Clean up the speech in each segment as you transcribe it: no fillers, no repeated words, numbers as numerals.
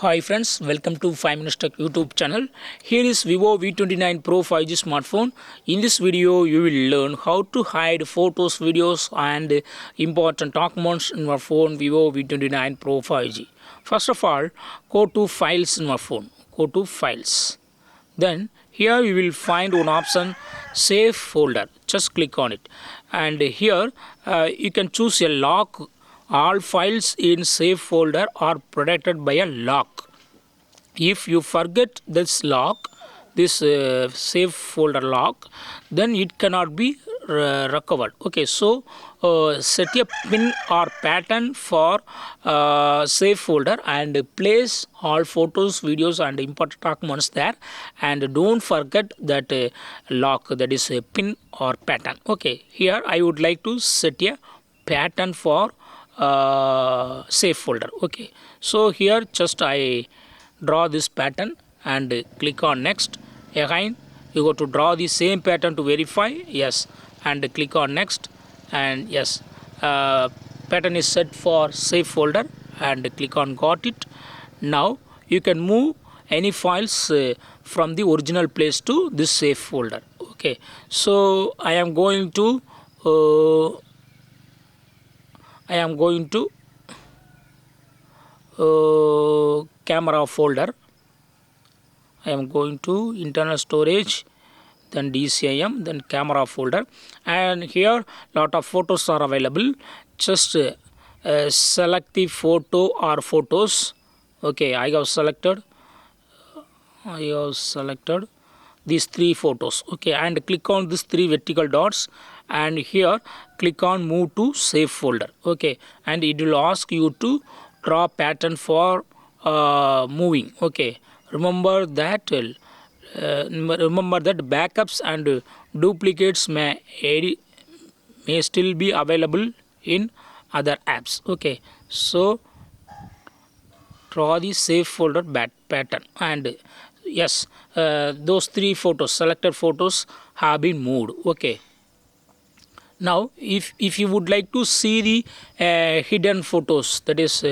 Hi friends, welcome to 5 Minutes Tech YouTube channel. Here is Vivo V29 Pro 5G smartphone. In this video, you will learn how to hide photos, videos and important documents in your phone Vivo V29 Pro 5G. First of all, go to Files in your phone. Go to Files. Then here you will find one option, Save Folder. Just click on it. And here you can choose a lock. All files in save folder are protected by a lock. If you forget this lock, this save folder lock, then it cannot be recovered. Okay, so set a pin or pattern for save folder and place all photos, videos and important documents there, and don't forget that lock, that is a pin or pattern. Okay, here I would like to set a pattern for save folder. Okay, so here just I draw this pattern and click on next. Again you go to draw the same pattern to verify, yes, and click on next, and yes, pattern is set for save folder and click on got it. Now you can move any files from the original place to this save folder. Okay, so I am going to camera folder. I am going to internal storage, then DCIM, then camera folder, and here lot of photos are available. Just select the photo or photos. Okay, I have selected these three photos. Okay, and click on these three vertical dots, and here click on move to save folder. Okay, and it will ask you to draw pattern for moving. Okay, remember that backups and duplicates may still be available in other apps. Okay, so draw the save folder pattern, and yes, those three photos, selected photos, have been moved. Okay, now if you would like to see the hidden photos, that is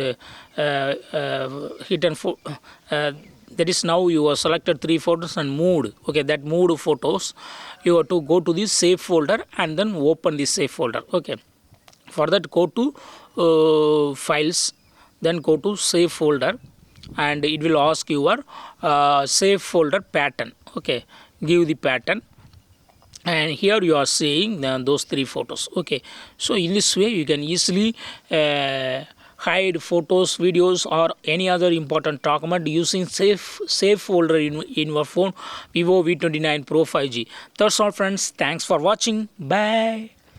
that is, now you have selected three photos and moved. Okay, that moved photos, you have to go to the save folder and then open the save folder. Okay, for that go to files, then go to save folder, and it will ask your save folder pattern. Okay, give the pattern, and here you are seeing those three photos. Okay, so in this way you can easily hide photos, videos or any other important document using save folder in your phone Vivo V29 Pro 5G. That's all friends, thanks for watching, bye.